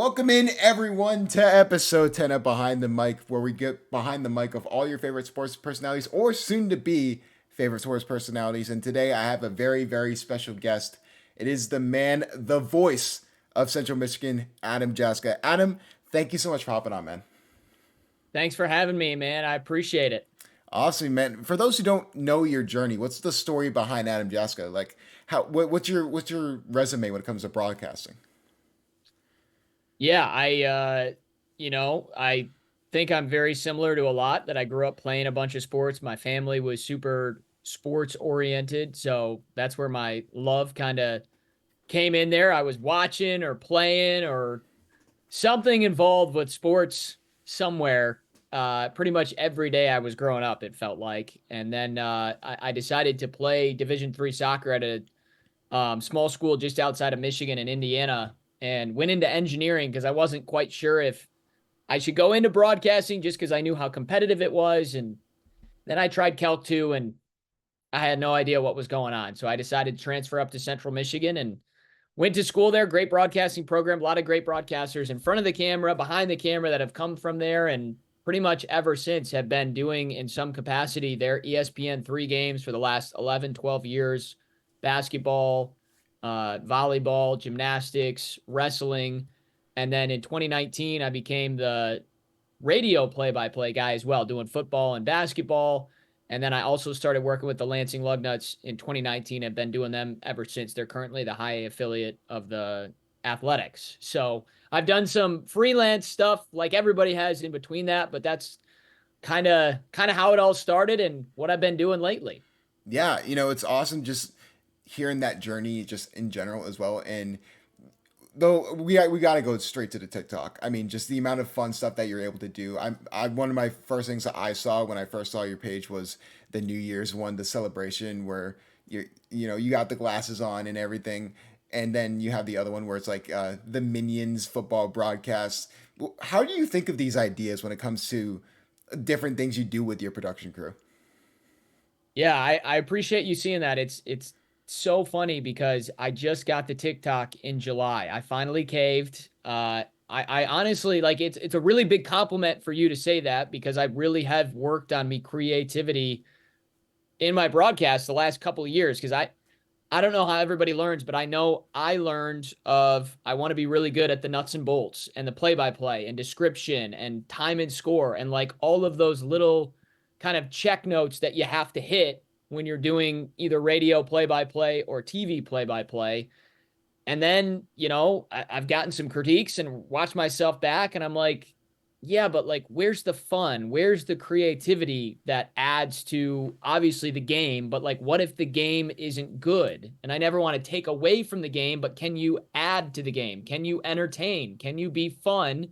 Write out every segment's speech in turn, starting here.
Welcome in everyone to episode 10 of Behind the Mic, where we get behind the mic of all your favorite sports personalities or soon to be favorite sports personalities. And today I have a very, very special guest. It is the man, the voice of Central Michigan, Adam Jaska. Adam, thank you so much for hopping on, man. Thanks for having me, man. I appreciate it. Awesome, man. For those who don't know your journey, what's the story behind Adam Jaska? Like, what's your resume when it comes to broadcasting? Yeah, I think I'm very similar to a lot that I grew up playing a bunch of sports. My family was super sports oriented, so that's where my love kind of came in there. I was watching or playing or something involved with sports somewhere. Pretty much every day I was growing up, it felt like. And then I decided to play Division III soccer at a small school just outside of Michigan in Indiana, and went into engineering because I wasn't quite sure if I should go into broadcasting just because I knew how competitive it was. And then I tried Calc 2 and I had no idea what was going on. So I decided to transfer up to Central Michigan and went to school there. Great broadcasting program, a lot of great broadcasters in front of the camera, behind the camera that have come from there. And pretty much ever since have been doing in some capacity their ESPN 3 games for the last 11, 12 years, basketball, volleyball, gymnastics, wrestling. And then in 2019, I became the radio play-by-play guy as well, doing football and basketball. And then I also started working with the Lansing Lugnuts in 2019. I've been doing them ever since. They're currently the high A affiliate of the Athletics. So I've done some freelance stuff like everybody has in between that, but that's kind of how it all started and what I've been doing lately. Yeah, it's awesome just hearing that journey just in general as well. And though we got to go straight to the TikTok. I mean, just the amount of fun stuff that you're able to do. I one of my first things that I saw when I first saw your page was the New Year's one, the celebration where you got the glasses on and everything. And then you have the other one where it's like the Minions football broadcast. How do you think of these ideas when it comes to different things you do with your production crew? Yeah, I appreciate you seeing that. It's so funny because I just got the TikTok in July. I finally caved. I honestly like it's a really big compliment for you to say that because I really have worked on me creativity in my broadcast the last couple of years because I don't know how everybody learns, but I know I learned of I want to be really good at the nuts and bolts and the play by play and description and time and score and like all of those little kind of check notes that you have to hit when you're doing either radio play by play or TV play by play. And then, I've gotten some critiques and watched myself back, and I'm like, yeah, but like, where's the fun? Where's the creativity that adds to obviously the game? But like, what if the game isn't good? And I never want to take away from the game, but can you add to the game? Can you entertain? Can you be fun?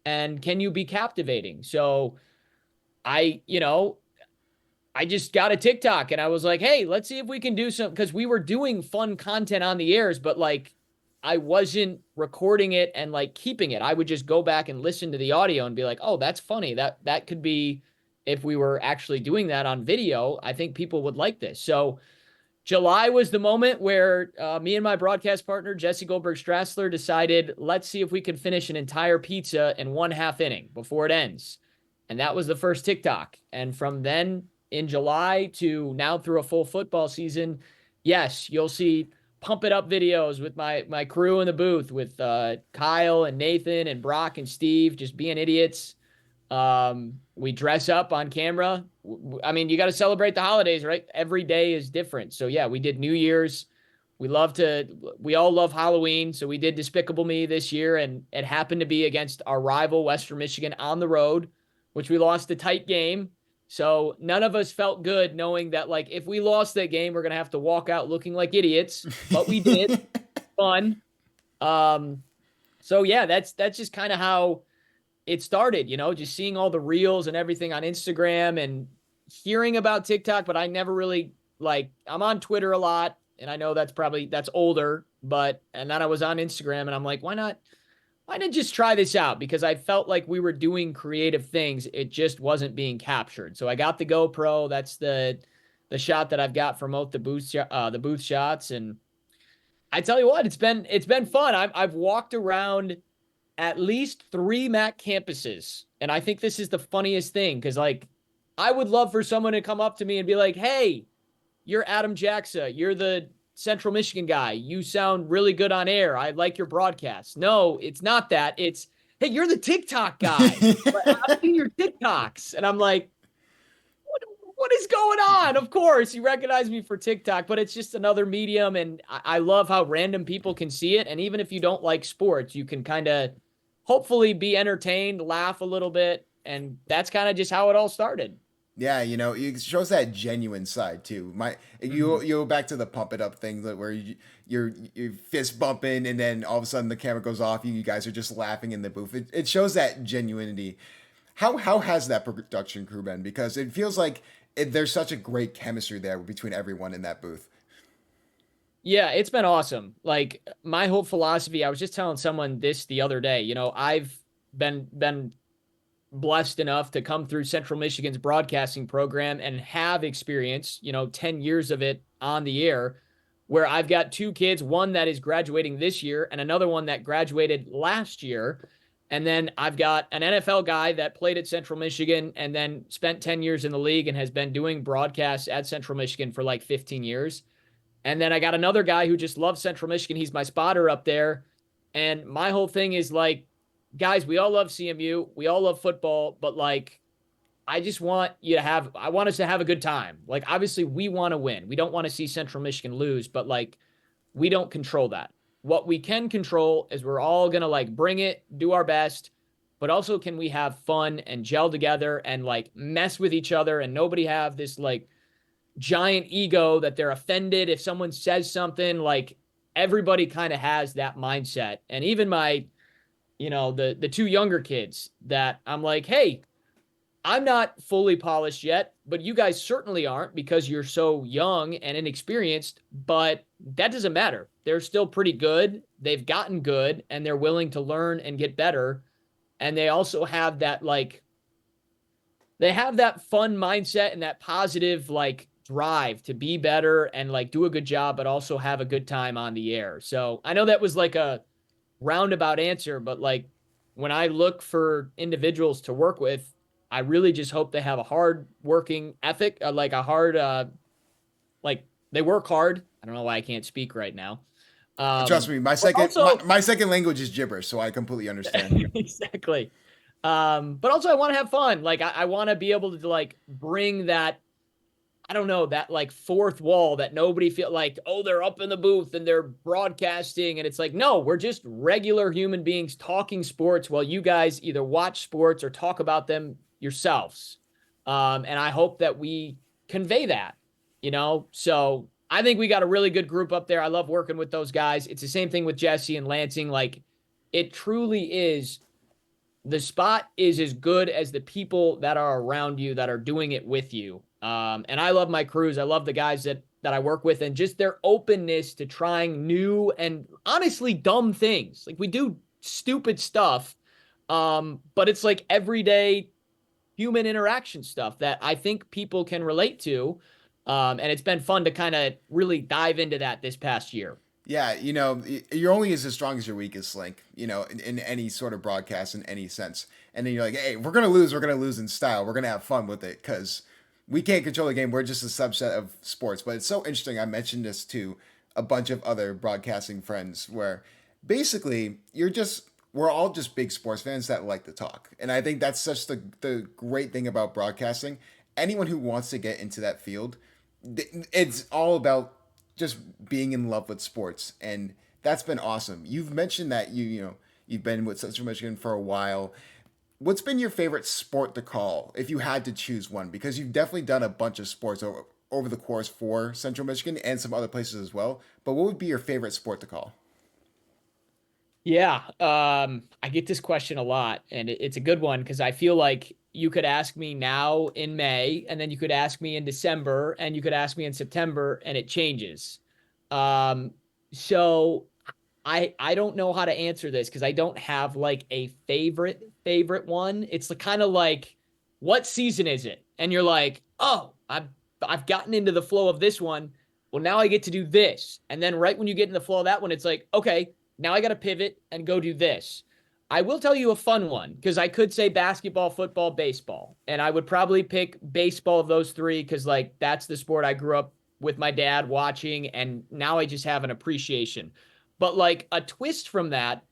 And can you be captivating? So I, you know, I just got a TikTok and I was like, hey, let's see if we can do some because we were doing fun content on the airs, but like I wasn't recording it and like keeping it. I would just go back and listen to the audio and be like, oh, that's funny. That could be if we were actually doing that on video, I think people would like this. So July was the moment where me and my broadcast partner, Jesse Goldberg Strassler, decided, let's see if we can finish an entire pizza in 1/2 inning before it ends. And that was the first TikTok. And from then in July to now through a full football season, yes, you'll see pump it up videos with my crew in the booth with Kyle and Nathan and Brock and Steve just being idiots. We dress up on camera. I mean, you got to celebrate the holidays, right? Every day is different. So yeah, we did New Year's. We all love Halloween. So we did Despicable Me this year, and it happened to be against our rival, Western Michigan, on the road, which we lost a tight game. So none of us felt good knowing that, like, if we lost that game, we're going to have to walk out looking like idiots, but we did. Fun. Um, so yeah, that's just kind of how it started, just seeing all the reels and everything on Instagram and hearing about TikTok, but I never really like I'm on Twitter a lot and I know that's older, but and then I was on Instagram and I'm like, why not just try this out? Because I felt like we were doing creative things. It just wasn't being captured. So I got the GoPro. That's the shot that I've got for both the booth shots. And I tell you what, it's been fun. I've walked around at least 3 MAC campuses. And I think this is the funniest thing because, like, I would love for someone to come up to me and be like, hey, you're Adam Jaxa. You're the Central Michigan guy. You sound really good on air. I like your broadcast. No, it's not that. It's, hey, you're the TikTok guy. Like, I've seen your TikToks. And I'm like, what is going on? Of course, you recognize me for TikTok, but it's just another medium. And I love how random people can see it. And even if you don't like sports, you can kind of hopefully be entertained, laugh a little bit. And that's kind of just how it all started. Yeah, it shows that genuine side too. You go back to the pump it up thing where you're fist bumping and then all of a sudden the camera goes off. You guys are just laughing in the booth. It shows that genuinity. How has that production crew been? Because it feels like there's such a great chemistry there between everyone in that booth. Yeah, it's been awesome. Like my whole philosophy, I was just telling someone this the other day. I've been blessed enough to come through Central Michigan's broadcasting program and have experience, 10 years of it on the air, where I've got 2 kids, one that is graduating this year and another one that graduated last year. And then I've got an NFL guy that played at Central Michigan and then spent 10 years in the league and has been doing broadcasts at Central Michigan for like 15 years. And then I got another guy who just loves Central Michigan. He's my spotter up there. And my whole thing is like, guys, we all love CMU. We all love football, but like, I want us to have a good time. Like, obviously, we want to win. We don't want to see Central Michigan lose, but like, we don't control that. What we can control is we're all going to like bring it, do our best, but also can we have fun and gel together and like mess with each other and nobody have this like giant ego that they're offended if someone says something. Like, everybody kind of has that mindset. And even my, the 2 younger kids that I'm like, hey, I'm not fully polished yet, but you guys certainly aren't because you're so young and inexperienced, but that doesn't matter. They're still pretty good. They've gotten good and they're willing to learn and get better. And they also have that they have that fun mindset and that positive like drive to be better and like do a good job, but also have a good time on the air. So I know that was like a roundabout answer, but like when I look for individuals to work with, I really just hope they have a hard working ethic, like a hard, like they work hard. I don't know why I can't speak right now. Trust me, But also, my second language is gibberish, so I completely understand. exactly. But also I want to have fun. Like I want to be able to like bring that, I don't know, that like fourth wall that nobody feel like, oh, they're up in the booth and they're broadcasting. And it's like, no, we're just regular human beings talking sports while you guys either watch sports or talk about them yourselves. And I hope that we convey that, So I think we got a really good group up there. I love working with those guys. It's the same thing with Jesse and Lansing. Like, it truly is. The spot is as good as the people that are around you that are doing it with you. And I love my crews. I love the guys that I work with and just their openness to trying new and honestly dumb things. Like, we do stupid stuff, but it's like everyday human interaction stuff that I think people can relate to. And it's been fun to kind of really dive into that this past year. Yeah, you're only as strong as your weakest link, in any sort of broadcast in any sense. And then you're like, hey, we're gonna lose in style. We're gonna have fun with it because we can't control the game. We're just a subset of sports. But it's so interesting. I mentioned this to a bunch of other broadcasting friends where basically we're all just big sports fans that like to talk. And I think that's such the great thing about broadcasting. Anyone who wants to get into that field, it's all about just being in love with sports, and that's been awesome. You've mentioned that you've been with Central Michigan for a while. What's been your favorite sport to call if you had to choose one? Because you've definitely done a bunch of sports over the course for Central Michigan and some other places as well. But what would be your favorite sport to call? Yeah, I get this question a lot, and it's a good one because I feel like you could ask me now in May, and then you could ask me in December, and you could ask me in September, and it changes. So I don't know how to answer this because I don't have like a favorite one. It's kind of like, what season is it? And you're like, oh, I've gotten into the flow of this one. Well, now I get to do this, and then right when you get in the flow of that one, it's like, okay, now I got to pivot and go do this. I will tell you a fun one because I could say basketball, football, baseball. And I would probably pick baseball of those three because, like, that's the sport I grew up with my dad watching. And now I just have an appreciation. But, like, a twist from that,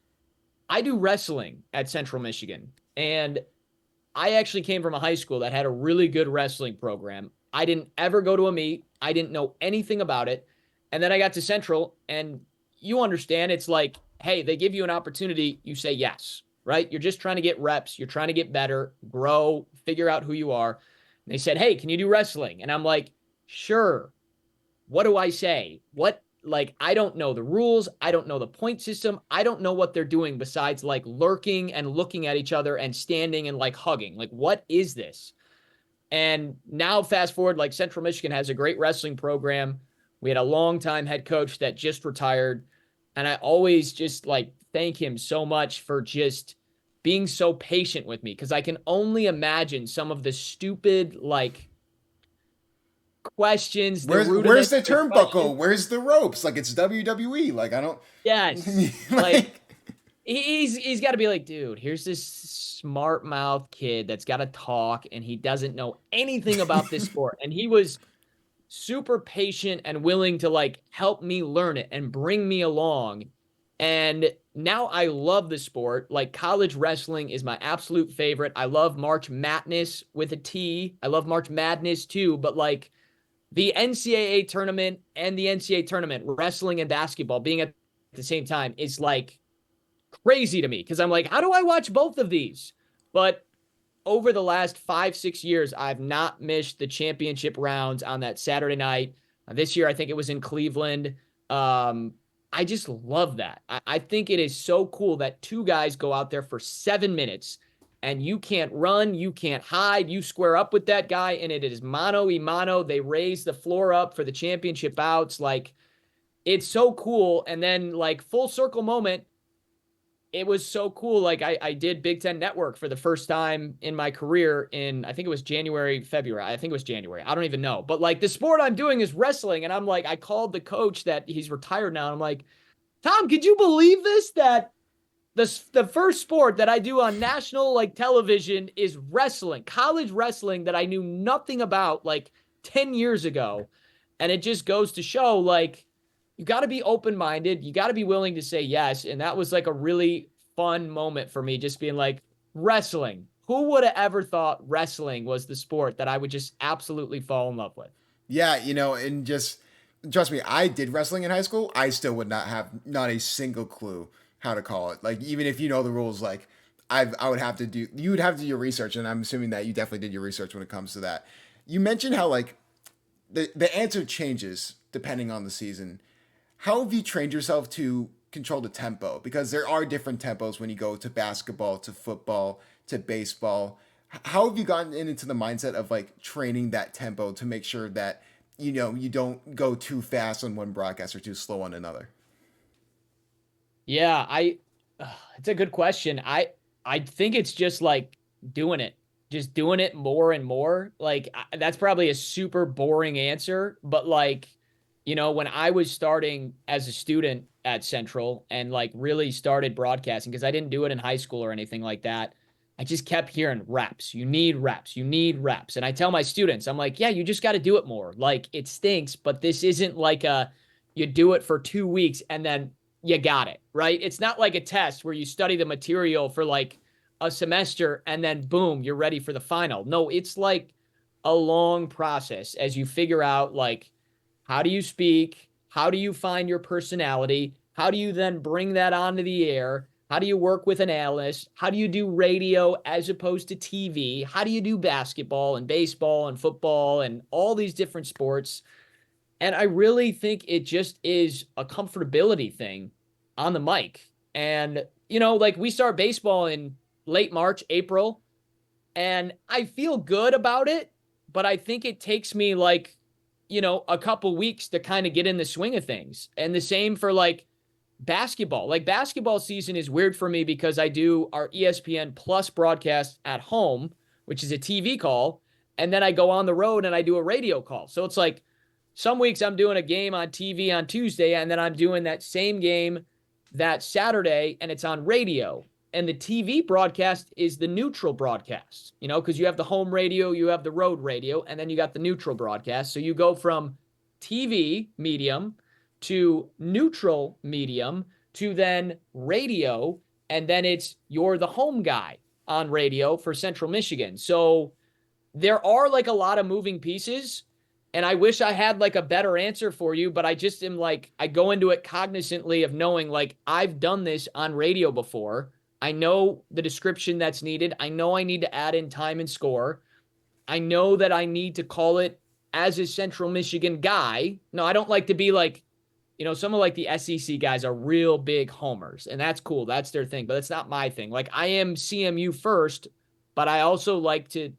I do wrestling at Central Michigan. And I actually came from a high school that had a really good wrestling program. I didn't ever go to a meet, I didn't know anything about it. And then I got to Central, and you understand it's like, hey, they give you an opportunity, you say yes, right? You're just trying to get reps, you're trying to get better, grow, figure out who you are. And they said, hey, can you do wrestling? And I'm like, sure. What do I say? What, like, I don't know the rules. I don't know the point system. I don't know what they're doing besides like lurking and looking at each other and standing and like hugging. Like, what is this? And now, fast forward, like Central Michigan has a great wrestling program. We had a longtime head coach that just retired. And I always just like thank him so much for just being so patient with me because I can only imagine some of the stupid, like, questions, the Where's the rudimentary questions. turnbuckle? Where's the ropes? Like it's WWE. Like I don't Yes. Like like he's got to be like, dude, here's this smart mouth kid that's got to talk and he doesn't know anything about this sport. And he was super patient and willing to like help me learn it and bring me along. And now I love the sport. Like college wrestling is my absolute favorite. I love March Madness with a T. I love March Madness too, but like the NCAA tournament and the NCAA tournament, wrestling and basketball being at the same time is like crazy to me because I'm like, how do I watch both of these? But over the last 5, 6 years, I've not missed the championship rounds on that Saturday night. This year, I think it was in Cleveland. I just love that. I think it is so cool that two guys go out there for 7 minutes and you can't run, you can't hide, you square up with that guy, and it is mano y mano. They raise the floor up for the championship bouts. Like, it's so cool. And then, like, full circle moment, it was so cool. Like I did Big Ten Network for the first time in my career in, I think it was January, February. I think it was January. I don't even know. But like the sport I'm doing is wrestling. And I'm like, I called the coach that he's retired now. And I'm like, Tom, could you believe this? That the first sport that I do on national like television is wrestling, college wrestling that I knew nothing about like 10 years ago. And it just goes to show like you got to be open-minded, you got to be willing to say yes. And that was like a really fun moment for me, just being like, wrestling. Who would have ever thought wrestling was the sport that I would just absolutely fall in love with? yeah, and just trust me, I did wrestling in high school. I still would not have not a single clue how to call it. Like even if you know the rules, like I would have to do you would have to do your research, and I'm assuming that you definitely did your research when it comes to that. You mentioned how like the answer changes depending on the season. How have you trained yourself to control the tempo? Because there are different tempos when you go to basketball, to football, to baseball. How have you gotten into the mindset of like training that tempo to make sure that you don't go too fast on one broadcast or too slow on another? Yeah, it's a good question. I think it's just like doing it, just doing it more and more. Like that's probably a super boring answer, but like, when I was starting as a student at Central and like really started broadcasting, because I didn't do it in high school or anything like that, I just kept hearing reps. You need reps. You need reps. And I tell my students, I'm like, yeah, you just got to do it more. Like it stinks, but this isn't like you do it for 2 weeks and then you got it, right? It's not like a test where you study the material for like a semester and then boom, you're ready for the final. No, it's like a long process as you figure out like how do you speak? How do you find your personality? How do you then bring that onto the air? How do you work with an analyst? How do you do radio as opposed to TV? How do you do basketball and baseball and football and all these different sports? And I really think it just is a comfortability thing on the mic. And, like we start baseball in late March, April, and I feel good about it, but I think it takes me like, a couple weeks to kind of get in the swing of things. And the same for like basketball. Like basketball season is weird for me because I do our ESPN Plus broadcast at home, which is a TV call, and then I go on the road and I do a radio call. So it's like some weeks I'm doing a game on TV on Tuesday, and then I'm doing that same game that Saturday, and it's on radio. And the TV broadcast is the neutral broadcast, because you have the home radio, you have the road radio, and then you got the neutral broadcast. So you go from TV medium to neutral medium to then radio, and then you're the home guy on radio for Central Michigan. So there are like a lot of moving pieces, and I wish I had like a better answer for you, but I just am like, I go into it cognizantly of knowing like I've done this on radio before. I know the description that's needed. I know I need to add in time and score. I know that I need to call it as a Central Michigan guy. No, I don't like to be like, some of like the SEC guys are real big homers, and that's cool. That's their thing, but it's not my thing. Like I am CMU first, but I also like to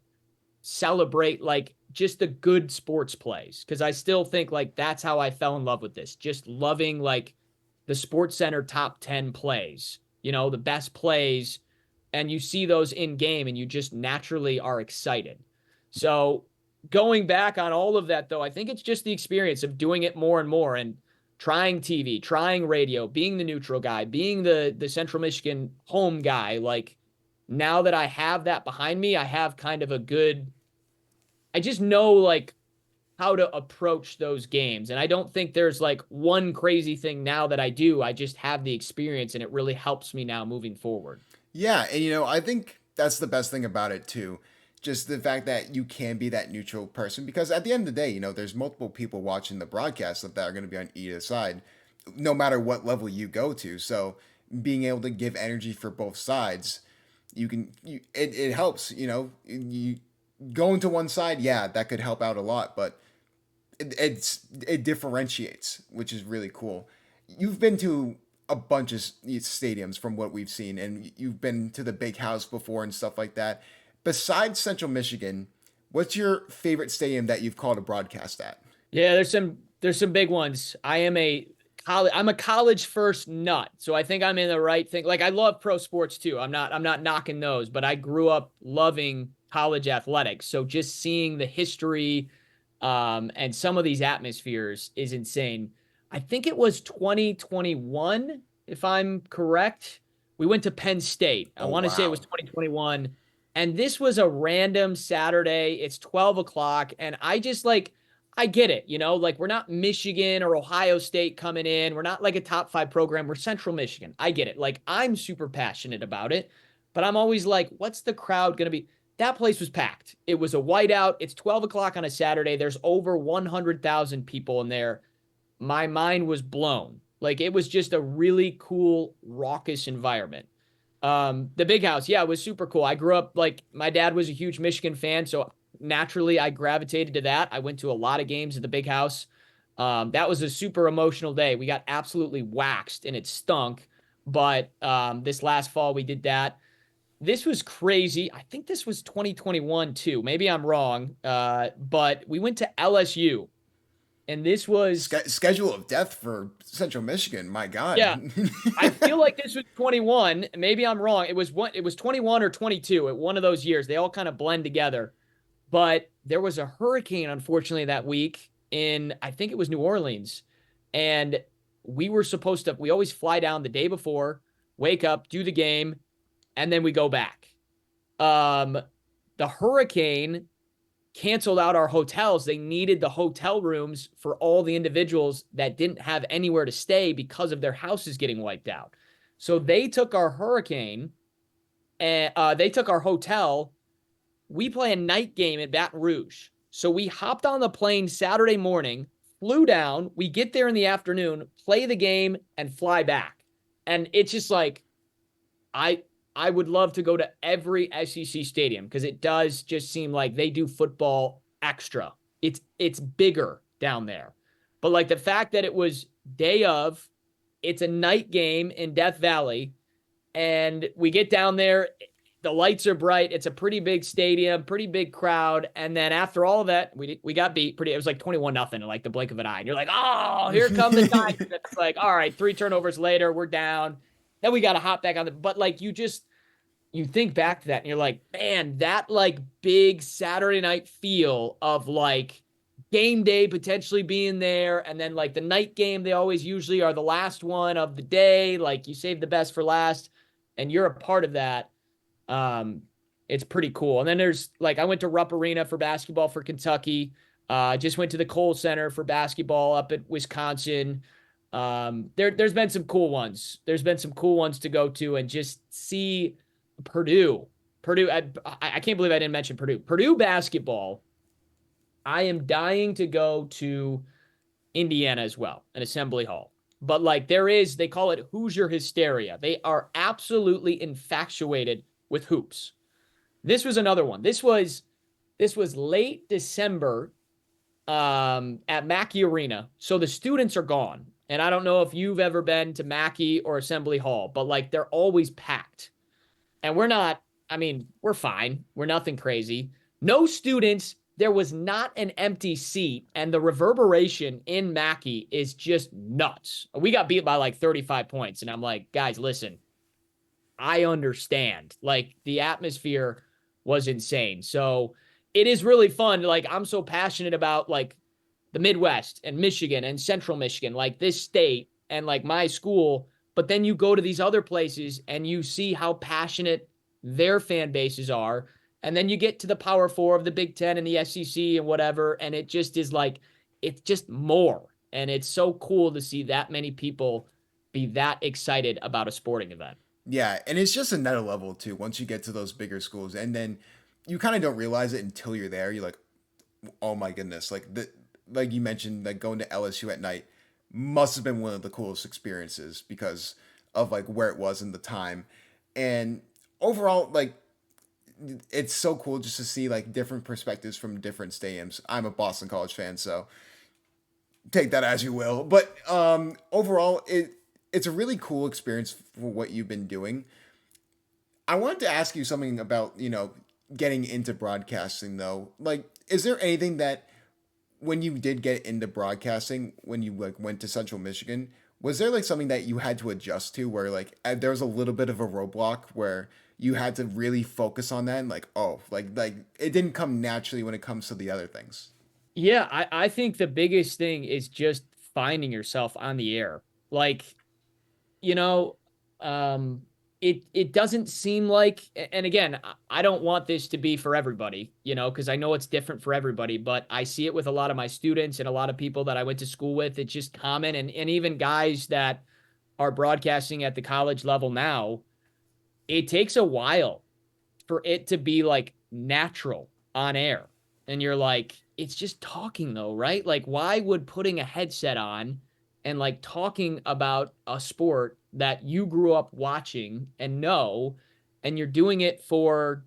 celebrate like just the good sports plays, because I still think like that's how I fell in love with this. Just loving like the Sports Center top 10 plays, the best plays, and you see those in game and you just naturally are excited. So going back on all of that though, I think it's just the experience of doing it more and more and trying TV, trying radio, being the neutral guy, being the Central Michigan home guy. Like now that I have that behind me, I have kind of I just know like how to approach those games. And I don't think there's like one crazy thing now that I do. I just have the experience, and it really helps me now moving forward. Yeah, and I think that's the best thing about it too. Just the fact that you can be that neutral person, because at the end of the day, there's multiple people watching the broadcast that are going to be on either side, no matter what level you go to. So being able to give energy for both sides, it helps. You going to one side, yeah, that could help out a lot, but it differentiates, which is really cool. You've been to a bunch of stadiums from what we've seen, and you've been to the Big House before and stuff like that. Besides Central Michigan, what's your favorite stadium that you've called a broadcast at? Yeah, there's some big ones. I'm a college first nut, so I think I'm in the right thing. Like I love pro sports too. I'm not knocking those, but I grew up loving college athletics. So just seeing the history and some of these atmospheres is insane. I think it was 2021, if I'm correct. We went to Penn State. I Oh, want to say it wow. was 2021. And this was a random Saturday. It's 12 o'clock. And I just like, I get it, like we're not Michigan or Ohio State coming in. We're not like a top 5 program. We're Central Michigan. I get it. Like I'm super passionate about it, but I'm always like, what's the crowd going to be? That place was packed. It was a whiteout. It's 12 o'clock on a Saturday. There's over 100,000 people in there. My mind was blown. Like it was just a really cool, raucous environment. The Big House, yeah, it was super cool. I grew up like my dad was a huge Michigan fan, so naturally I gravitated to that. I went to a lot of games at the Big House. That was a super emotional day. We got absolutely waxed and it stunk. But this last fall we did that. This was crazy. I think this was 2021 too. Maybe I'm wrong. But we went to LSU, and this was Schedule of death for Central Michigan. My yeah. God. I feel like this was 21. Maybe I'm wrong. It was 21 or 22 at one of those years. They all kind of blend together. But there was a hurricane, unfortunately, that week in, I think it was New Orleans. And we always fly down the day before, wake up, do the game, and then we go back. Um, the hurricane canceled out our hotels. They needed the hotel rooms for all the individuals that didn't have anywhere to stay because of their houses getting wiped out. So they took our hurricane and they took our hotel. We play a night game at Baton Rouge. So we hopped on the plane Saturday morning, flew down. We get there in the afternoon, play the game, and fly back. And it's just like, I I would love to go to every SEC stadium because it does just seem like they do football extra. It's bigger down there. But like the fact that it was day of, it's a night game in Death Valley, and we get down there, the lights are bright. It's a pretty big stadium, pretty big crowd. And then after all of that, we got beat pretty. It was like 21-0 in like the blink of an eye. And you're like, oh, here come the Tigers. It's like, all right, 3 turnovers later, we're down. Then we got to hop back on the. But like you think back to that and you're like, man, that like big Saturday night feel of like game day potentially being there. And then like the night game, they always usually are the last one of the day. Like you save the best for last. and you're a part of that, um, it's pretty cool. And then there's like I went to Rupp Arena for basketball for Kentucky. Just went to the Kohl Center for basketball up at Wisconsin. There's been some cool ones. There's been some cool ones to go to and just see Purdue. Purdue. I can't believe I didn't mention Purdue. Purdue basketball. I am dying to go to Indiana as well, an Assembly Hall. But like they call it Hoosier hysteria. They are absolutely infatuated with hoops. This was another one. This was late December at Mackey Arena. So the students are gone. And I don't know if you've ever been to Mackey or Assembly Hall, but like they're always packed. And we're not, I mean, we're fine. We're nothing crazy. No students. There was not an empty seat, and the reverberation in Mackey is just nuts. We got beat by like 35 points, and I'm like, guys, listen, I understand. Like the atmosphere was insane. So it is really fun. Like I'm so passionate about like the Midwest and Michigan and Central Michigan, like this state and like my school. But then you go to these other places and you see how passionate their fan bases are. And then you get to the Power Four of the Big Ten and the SEC and whatever. And it just is like, it's just more. And it's so cool to see that many people be that excited about a sporting event. Yeah, and it's just another level too. Once you get to those bigger schools, and then you kind of don't realize it until you're there. You're like, oh my goodness, like you mentioned, like going to LSU at night must have been one of the coolest experiences because of like where it was in the time, and overall, like it's so cool just to see like different perspectives from different stadiums. I'm a Boston College fan, so take that as you will. But overall, it's a really cool experience for what you've been doing. I wanted to ask you something about, getting into broadcasting though. Like, is there anything that when you did get into broadcasting, when you like went to Central Michigan, was there like something that you had to adjust to where like there was a little bit of a roadblock where you had to really focus on that and like, oh, like it didn't come naturally when it comes to the other things? Yeah, I think the biggest thing is just finding yourself on the air. Like, you know, um, it doesn't seem like, and again, I don't want this to be for everybody, because I know it's different for everybody, but I see it with a lot of my students and a lot of people that I went to school with. It's just common, and even guys that are broadcasting at the college level now, it takes a while for it to be like natural on air. And you're like, it's just talking though, right? Like, why would putting a headset on and like talking about a sport that you grew up watching and know, and you're doing it for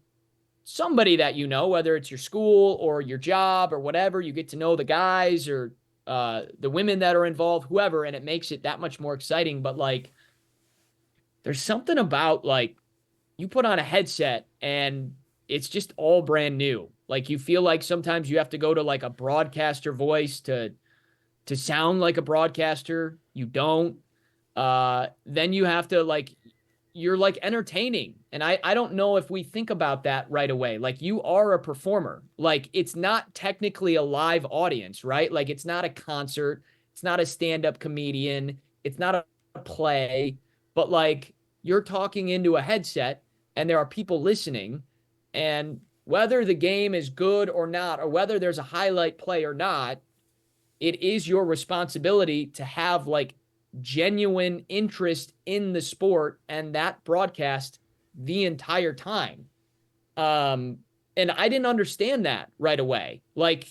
somebody that whether it's your school or your job or whatever, you get to know the guys or the women that are involved, whoever, and it makes it that much more exciting. But like, there's something about like you put on a headset and it's just all brand new. Like you feel like sometimes you have to go to like a broadcaster voice to sound like a broadcaster. You don't. Then you have to like you're like entertaining. And I don't know if we think about that right away. Like you are a performer. Like it's not technically a live audience, right? Like it's not a concert. It's not a stand-up comedian. It's not a play, but like you're talking into a headset and there are people listening, and whether the game is good or not, or whether there's a highlight play or not, it is your responsibility to have like genuine interest in the sport and that broadcast the entire time. And I didn't understand that right away. Like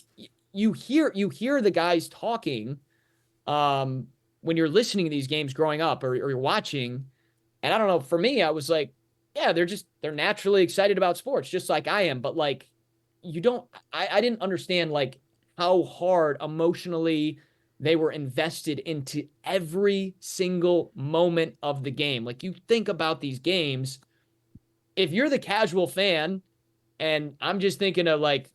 you hear the guys talking when you're listening to these games growing up or you're watching. And I don't know, for me, I was like, yeah, they're naturally excited about sports, just like I am. But like, I didn't understand like how hard emotionally they were invested into every single moment of the game. Like you think about these games, if you're the casual fan, and I'm just thinking of like,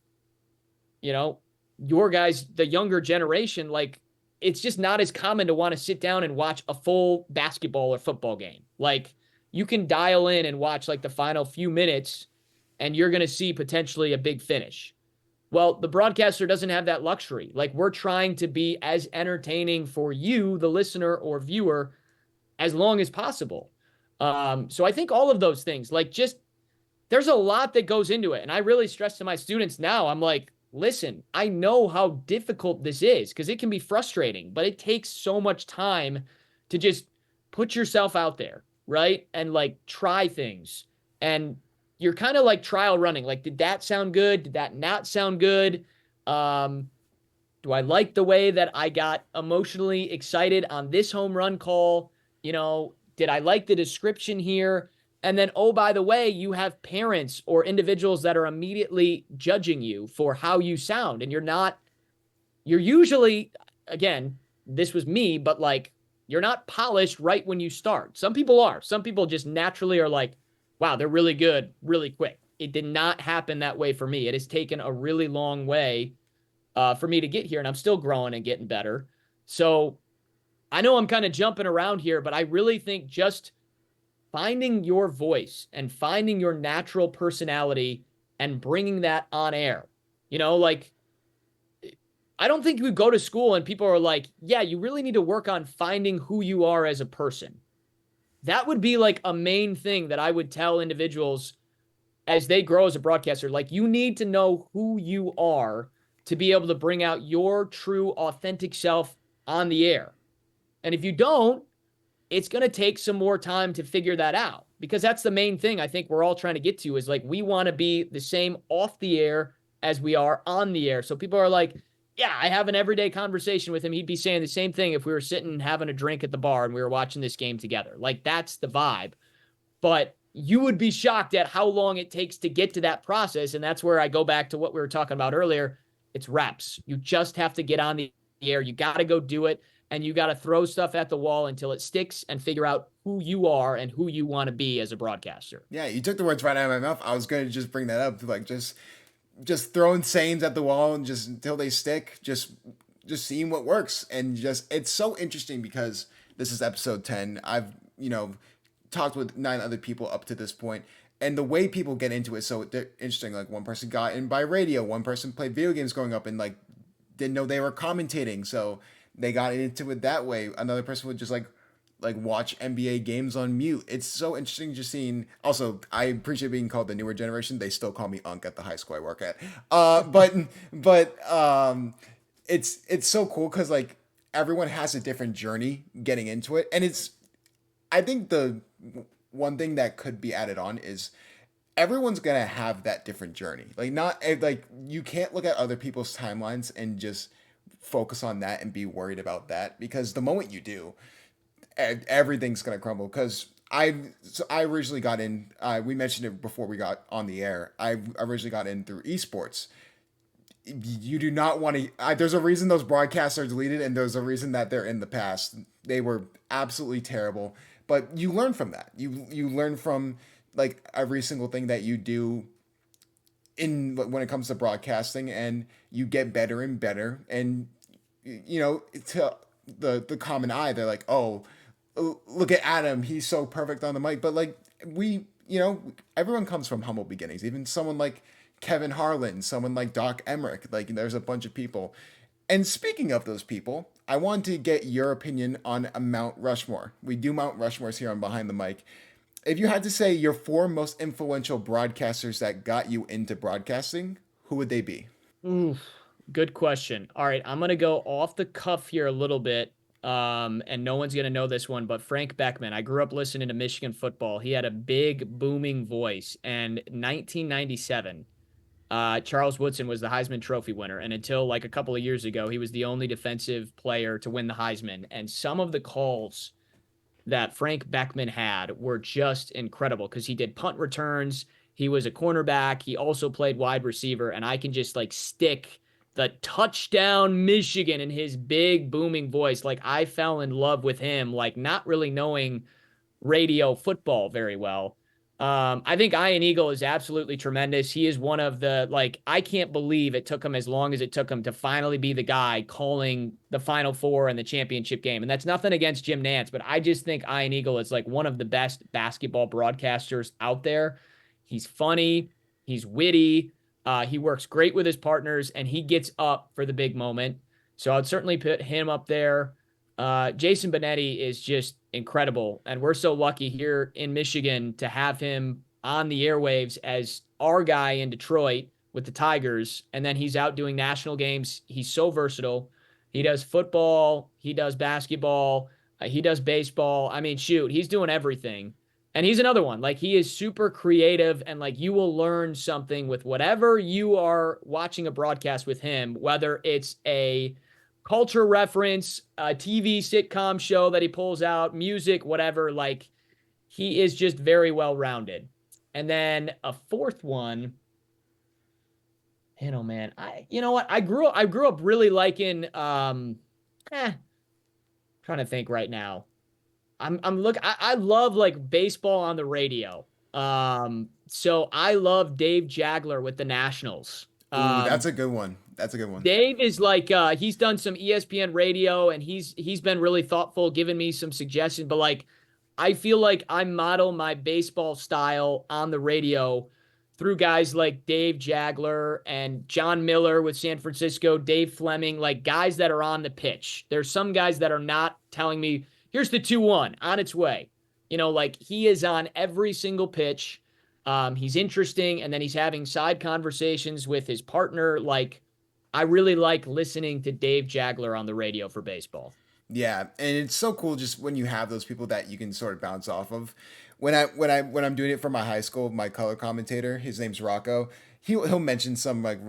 you know, your guys, the younger generation, like it's just not as common to want to sit down and watch a full basketball or football game. Like you can dial in and watch like the final few minutes and you're going to see potentially a big finish. Well, the broadcaster doesn't have that luxury. Like we're trying to be as entertaining for you, the listener or viewer, as long as possible. So I think all of those things, like just there's a lot that goes into it. And I really stress to my students now, I'm like, listen, I know how difficult this is because it can be frustrating, but it takes so much time to just put yourself out there, right? And like try things. And you're kind of like trial running. Like, did that sound good? Did that not sound good? Um, do I like the way that I got emotionally excited on this home run call? Did I like the description here? And then, oh, by the way, you have parents or individuals that are immediately judging you for how you sound. And you're usually, again, this was me, but like, you're not polished right when you start. Some people are. Some people just naturally are like, wow, they're really good really quick. It did not happen that way for me. It has taken a really long way for me to get here, and I'm still growing and getting better. So I know I'm kind of jumping around here, but I really think just finding your voice and finding your natural personality and bringing that on air. Like I don't think you go to school and people are like, yeah, you really need to work on finding who you are as a person. That would be like a main thing that I would tell individuals as they grow as a broadcaster. Like, you need to know who you are to be able to bring out your true, authentic self on the air. And if you don't, it's going to take some more time to figure that out, because that's the main thing I think we're all trying to get to is like, we want to be the same off the air as we are on the air. So people are like, yeah, I have an everyday conversation with him. He'd be saying the same thing if we were sitting having a drink at the bar and we were watching this game together. Like, that's the vibe. But you would be shocked at how long it takes to get to that process. And that's where I go back to what we were talking about earlier. It's reps. You just have to get on the air. You got to go do it. And you got to throw stuff at the wall until it sticks and figure out who you are and who you want to be as a broadcaster. Yeah, you took the words right out of my mouth. I was going to just bring that up to like just throwing sayings at the wall and just until they stick, just seeing what works. And just it's so interesting because this is episode 10. I've, talked with 9 other people up to this point, and the way people get into it is so interesting. Like, one person got in by radio, one person played video games growing up and like didn't know they were commentating, so they got into it that way. Another person would just like watch NBA games on mute. It's so interesting just seeing. Also, I appreciate being called the newer generation. They still call me Unk at the high school I work at. But it's so cool because like everyone has a different journey getting into it, and I think the one thing that could be added on is everyone's gonna have that different journey. Like, not like you can't look at other people's timelines and just focus on that and be worried about that, because the moment you do, everything's gonna crumble. Because I originally got in. We mentioned it before we got on the air. I originally got in through esports. You do not want to. There's a reason those broadcasts are deleted, and there's a reason that they're in the past. They were absolutely terrible, but you learn from that. You learn from like every single thing that you do in when it comes to broadcasting, and you get better and better. And to the common eye, they're like, oh, look at Adam, he's so perfect on the mic. But like, everyone comes from humble beginnings. Even someone like Kevin Harlan, someone like Doc Emmerich. Like, there's a bunch of people. And speaking of those people, I want to get your opinion on a Mount Rushmore. We do Mount Rushmores here on Behind the Mic. If you had to say your 4 most influential broadcasters that got you into broadcasting, who would they be? Ooh, good question. All right, I'm gonna go off the cuff here a little bit. And no one's gonna know this one, but Frank Beckman. I grew up listening to Michigan football. He had a big, booming voice. And 1997, Charles Woodson was the Heisman Trophy winner. And until like a couple of years ago, he was the only defensive player to win the Heisman. And some of the calls that Frank Beckman had were just incredible because he did punt returns. He was a cornerback. He also played wide receiver. And I can just like stick the touchdown Michigan in his big booming voice. Like, I fell in love with him, like not really knowing radio football very well. I think Ian Eagle is absolutely tremendous. He is one of the, like, I can't believe it took him as long as it took him to finally be the guy calling the Final Four and the championship game. And that's nothing against Jim Nantz, but I just think Ian Eagle is like one of the best basketball broadcasters out there. He's funny. He's witty. He works great with his partners, and he gets up for the big moment. So I'd certainly put him up there. Jason Benetti is just incredible. And we're so lucky here in Michigan to have him on the airwaves as our guy in Detroit with the Tigers. And then he's out doing national games. He's so versatile. He does football, he does basketball, he does baseball. I mean, shoot, he's doing everything. And he's another one. Like, he is super creative, and like, you will learn something with whatever you are watching a broadcast with him, whether it's a culture reference, a TV sitcom show that he pulls out, music, whatever. Like, he is just very well rounded. And then a fourth one, oh man, you know what? I grew up really liking trying to think right now. I love like baseball on the radio. So I love Dave Jagler with the Nationals. Ooh, that's a good one. That's a good one. Dave is like he's done some ESPN radio, and he's been really thoughtful, giving me some suggestions, but like I feel like I model my baseball style on the radio through guys like Dave Jagler and John Miller with San Francisco, Dave Fleming, like guys that are on the pitch. There's some guys that are not telling me, here's the 2-1 on its way. You know, like he is on every single pitch. He's interesting, and then he's having side conversations with his partner. Like, I really like listening to Dave Jagler on the radio for baseball. Yeah, and it's so cool just when you have those people that you can sort of bounce off of. When I'm doing it for my high school, my color commentator, his name's Rocco. He'll mention some like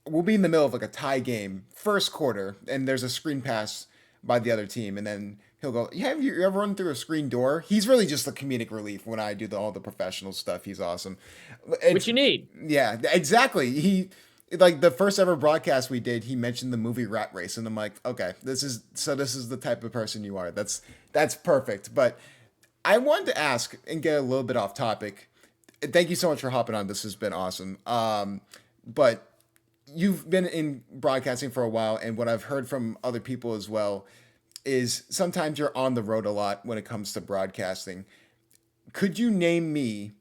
we'll be in the middle of like a tie game, first quarter, and there's a screen pass by the other team, and then he'll go, "Yeah, have you ever run through a screen door?" He's really just the comedic relief when I do all the professional stuff. He's awesome. Which you need. Yeah, exactly. He like the first ever broadcast we did, he mentioned the movie Rat Race, and I'm like, okay, this is the type of person you are. That's perfect. But I wanted to ask and get a little bit off topic. Thank you so much for hopping on. This has been awesome. But you've been in broadcasting for a while, and what I've heard from other people as well is sometimes you're on the road a lot when it comes to broadcasting. Could you name me,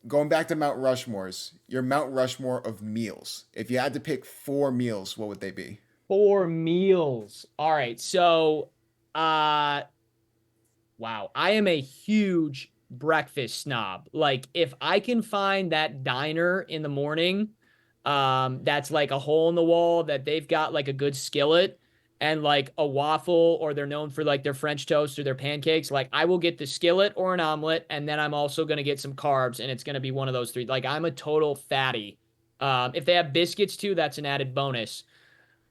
going back to Mount Rushmore's, your Mount Rushmore of meals? If you had to pick 4 meals, what would they be? 4 meals. All right. So, wow, I am a huge breakfast snob. Like, if I can find that diner in the morning, that's like a hole in the wall that they've got like a good skillet and like a waffle, or they're known for like their French toast or their pancakes, like I will get the skillet or an omelet, and then I'm also going to get some carbs, and it's going to be one of those three. Like, I'm a total fatty. If they have biscuits too, that's an added bonus.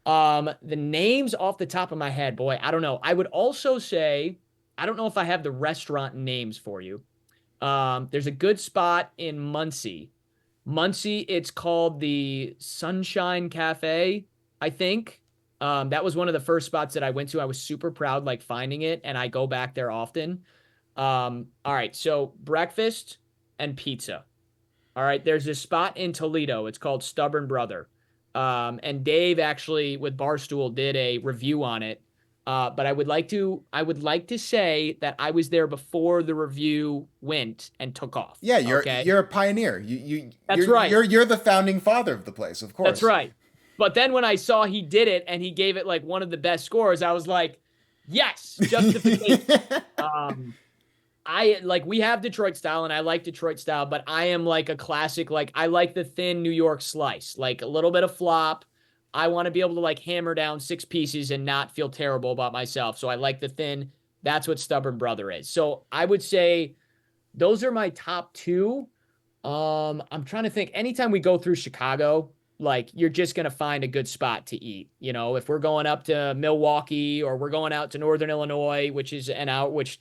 The names off the top of my head, boy, I don't know. I would also say, I don't know if I have the restaurant names for you. There's a good spot in Muncie. Muncie, it's called the Sunshine Cafe, I think. That was one of the first spots that I went to. I was super proud, like, finding it, and I go back there often. All right, so breakfast and pizza. All right, there's this spot in Toledo. It's called Stubborn Brother. And Dave actually with Barstool did a review on it. But I would like to say that I was there before the review went and took off. Yeah, Okay. you're a pioneer. That's right. You're the founding father of the place, of course. That's right. But then when I saw he did it and he gave it like one of the best scores, I was like, yes, justification. I like, we have Detroit style and I like Detroit style, but I am like a classic, like I like the thin New York slice, like a little bit of flop. I want to be able to like hammer down 6 pieces and not feel terrible about myself. So I like the thin. That's what Stubborn Brother is. So I would say those are my top 2. I'm trying to think. Anytime we go through Chicago, like you're just gonna find a good spot to eat. You know, if we're going up to Milwaukee or we're going out to Northern Illinois, which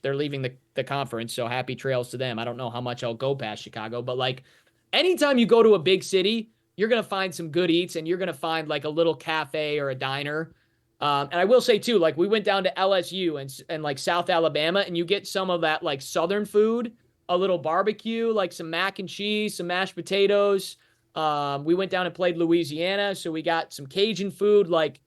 they're leaving the conference, so happy trails to them. I don't know how much I'll go past Chicago, but like anytime you go to a big city, you're gonna find some good eats, and you're gonna find like a little cafe or a diner. And I will say too, like we went down to LSU and like South Alabama, and you get some of that like Southern food, a little barbecue, like some mac and cheese, some mashed potatoes. We went down and played Louisiana, so we got some Cajun food. Like,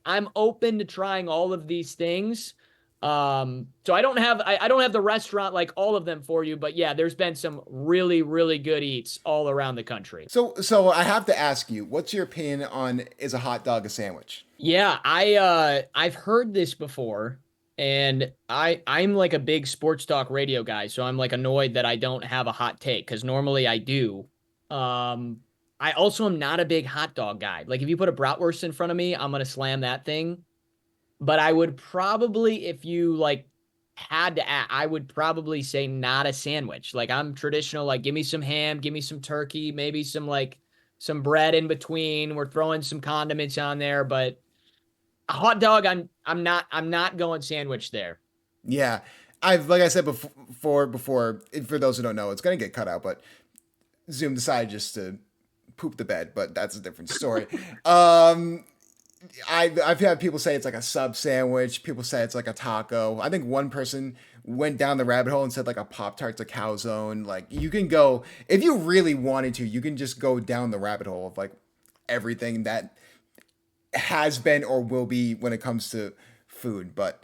I'm open to trying all of these things. So I don't have the restaurant like all of them for you, but yeah, there's been some really, really good eats all around the country. So I have to ask you, what's your opinion on, is a hot dog a sandwich? Yeah, I've heard this before, And I'm like a big sports talk radio guy, so I'm like annoyed that I don't have a hot take because normally I do. Um, I also am not a big hot dog guy. Like if you put a bratwurst in front of me, I'm gonna slam that thing. But I would probably, if you like had to, I would probably say not a sandwich. Like I'm traditional. Like give me some ham, give me some turkey, maybe some like some bread in between. We're throwing some condiments on there, but a hot dog, I'm not going sandwich there. Yeah, I've like I said before for those who don't know, it's gonna get cut out, but Zoom decided just to poop the bed, but that's a different story. um, I've had people say it's like a sub sandwich. People say it's like a taco. I think one person went down the rabbit hole and said like a Pop Tart's a calzone. Like you can go if you really wanted to, you can just go down the rabbit hole of like everything that has been or will be when it comes to food. But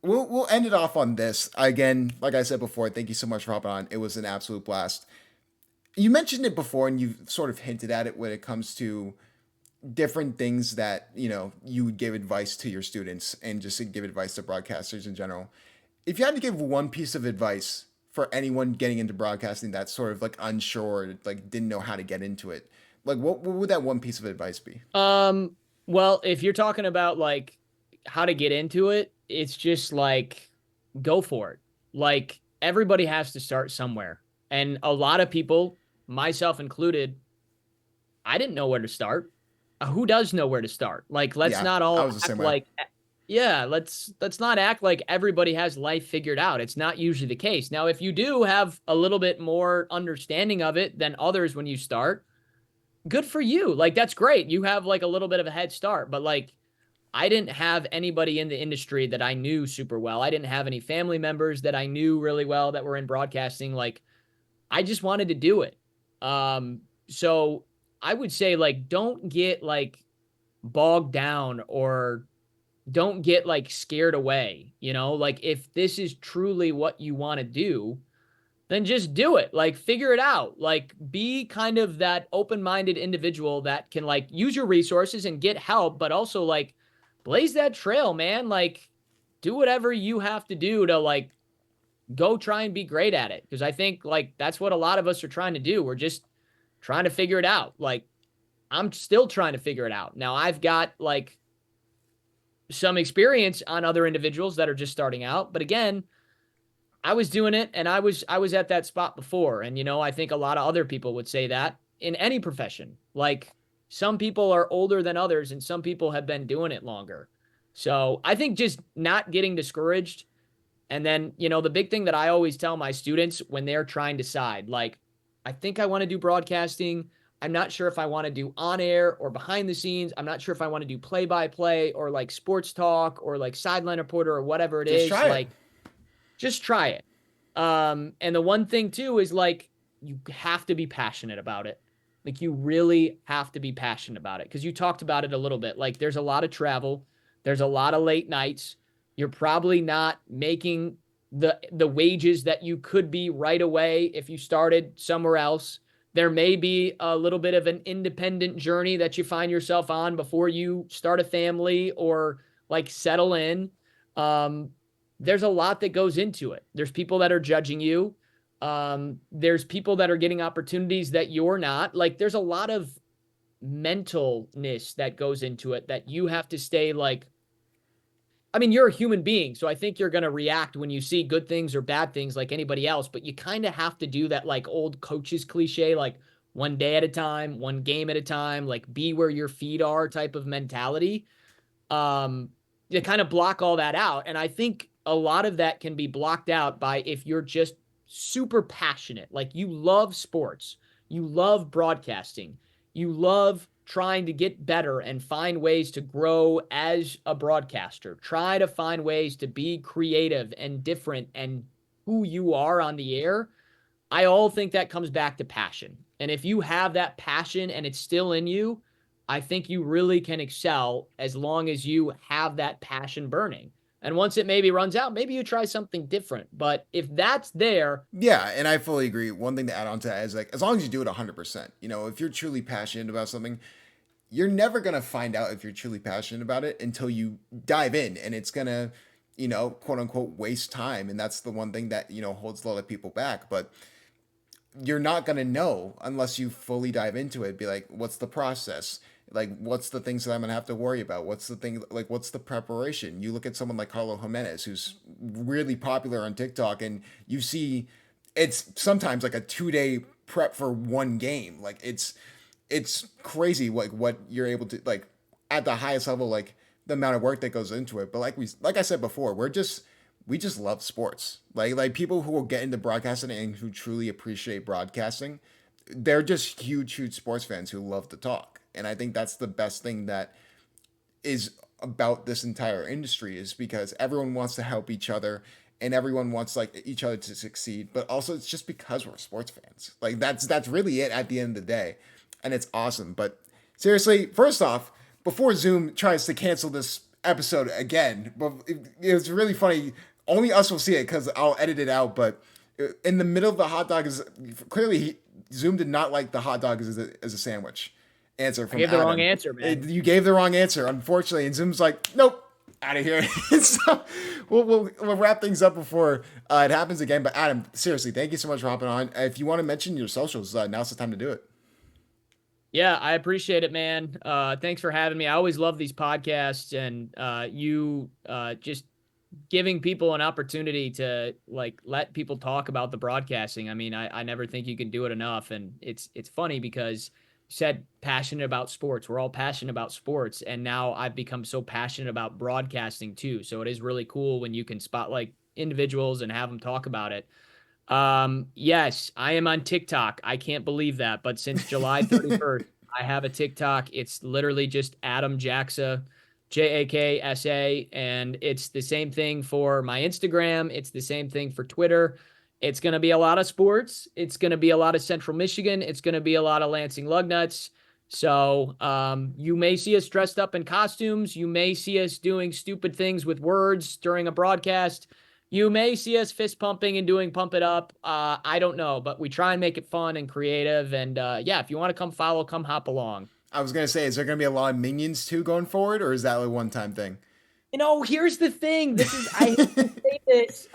we'll end it off on this again. Like I said before, thank you so much for hopping on. It was an absolute blast. You mentioned it before, and you've sort of hinted at it when it comes to different things that you would give advice to your students and just to give advice to broadcasters in general. If you had to give one piece of advice for anyone getting into broadcasting that's sort of like unsure, like didn't know how to get into it, like what would that one piece of advice be? Um, well, if you're talking about like how to get into it, it's just like go for it. Like everybody has to start somewhere. And a lot of people, myself included, I didn't know where to start. Who does know where to start? Like let's Yeah, not I all was the same act way. like yeah, let's not act like everybody has life figured out. It's not usually the case. Now, if you do have a little bit more understanding of it than others when you start, good for you. Like that's great. You have like a little bit of a head start, but like I didn't have anybody in the industry that I knew super well. I didn't have any family members that I knew really well that were in broadcasting. Like I just wanted to do it. So I would say like don't get like bogged down or don't get like scared away, Like if this is truly what you want to do, then just do it. Like figure it out. Like be kind of that open-minded individual that can like use your resources and get help, but also like blaze that trail, man. Like do whatever you have to do to like go try and be great at it. Because I think like that's what a lot of us are trying to do. We're just trying to figure it out. Like I'm still trying to figure it out. Now I've got like some experience on other individuals that are just starting out, but again, I was doing it and I was at that spot before. And I think a lot of other people would say that in any profession. Like some people are older than others and some people have been doing it longer. So I think just not getting discouraged. And then, the big thing that I always tell my students when they're trying to decide, like, I think I want to do broadcasting. I'm not sure if I want to do on air or behind the scenes. I'm not sure if I want to do play by play or like sports talk or like sideline reporter or whatever it Just is. try it. Like, just try it. And the one thing too is like you have to be passionate about it. Like you really have to be passionate about it because you talked about it a little bit. Like there's a lot of travel, there's a lot of late nights. You're probably not making the wages that you could be right away if you started somewhere else. There may be a little bit of an independent journey that you find yourself on before you start a family or like settle in. Um, there's a lot that goes into it. There's people that are judging you. There's people that are getting opportunities that you're not. Like there's a lot of mentalness that goes into it that you have to stay like, I mean, you're a human being, so I think you're going to react when you see good things or bad things like anybody else, but you kind of have to do that like old coaches cliche, like one day at a time, one game at a time, like be where your feet are type of mentality. um, to kind of block all that out. And I think a lot of that can be blocked out by if you're just super passionate, like you love sports, you love broadcasting, you love trying to get better and find ways to grow as a broadcaster, try to find ways to be creative and different and who you are on the air. I all think that comes back to passion. And if you have that passion and it's still in you, I think you really can excel as long as you have that passion burning. And once it maybe runs out, maybe you try something different. But if that's there, Yeah, and I fully agree. One thing to add on to that is like as long as you do it 100%, if you're truly passionate about something, you're never going to find out if you're truly passionate about it until you dive in and it's going to quote unquote waste time. And that's the one thing that, holds a lot of people back. But you're not going to know unless you fully dive into it. Be like, what's the process? Like, what's the things that I'm going to have to worry about? What's the thing, like, what's the preparation? You look at someone like Carlo Jimenez, who's really popular on TikTok, and you see it's sometimes like a 2 day prep for one game. Like, it's crazy, like, what you're able to, like, at the highest level, like, the amount of work that goes into it. But like I said before, we just love sports. Like people who will get into broadcasting and who truly appreciate broadcasting, they're just huge sports fans who love to talk. And I think that's the best thing that is about this entire industry, is because everyone wants to help each other and everyone wants like each other to succeed. But also it's just because we're sports fans. Like that's really it at the end of the day. And it's awesome. But seriously, first off, before Zoom tries to cancel this episode again, but it was really funny. Only us will see it because I'll edit it out. But in the middle of the hot dog is clearly Zoom did not like the hot dog as a sandwich answer I from gave the Adam. wrong answer, man. You gave the wrong answer, unfortunately, and Zoom's like, nope, out of here. So we'll wrap things up before it happens again. But Adam, seriously, thank you so much for hopping on. If you want to mention your socials, now's the time to do it. Yeah, I appreciate it, man. Thanks for having me. I always love these podcasts, and you just giving people an opportunity to like let people talk about the broadcasting. I mean, I never think you can do it enough. And it's funny because you said passionate about sports. We're all passionate about sports. And now I've become so passionate about broadcasting too. So it is really cool when you can spotlight individuals and have them talk about it. Yes, I am on TikTok. I can't believe that, but since July 31st, I have a TikTok. It's literally just Adam Jaxa, Jaksa, and it's the same thing for my Instagram. It's the same thing for Twitter. It's going to be a lot of sports. It's going to be a lot of Central Michigan. It's going to be a lot of Lansing Lugnuts. So, you may see us dressed up in costumes. You may see us doing stupid things with words during a broadcast. You may see us fist pumping and doing pump it up. I don't know, but we try and make it fun and creative. And yeah, if you want to come follow, come hop along. I was gonna say, is there gonna be a lot of minions too going forward, or is that a one-time thing? Here's the thing. I hate to say this.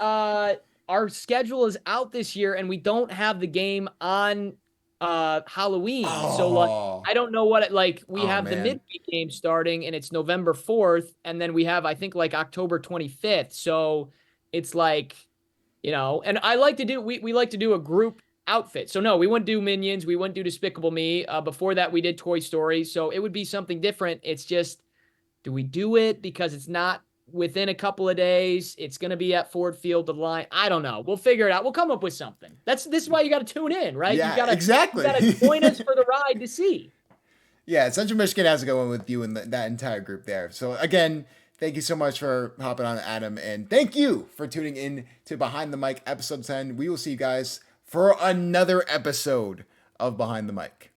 Our schedule is out this year and we don't have the game on Halloween. So like Oh, I don't know what it like we oh have the man. midweek game starting and it's November 4th and then we have I think like October 25th. So it's like, and I like to do we like to do a group outfit. So no, we wouldn't do Minions, we wouldn't do Despicable Me. Before that we did Toy Story. So it would be something different. It's just do we do it because it's not within a couple of days? It's going to be at Ford Field, the line. I don't know. We'll figure it out. We'll come up with something. This is why you got to tune in, right? Yeah, You exactly. got to join us for the ride to see. Yeah, Central Michigan has to go in with you and that entire group there. So again, thank you so much for hopping on, Adam, and thank you for tuning in to Behind the Mic episode 10. We will see you guys for another episode of Behind the Mic.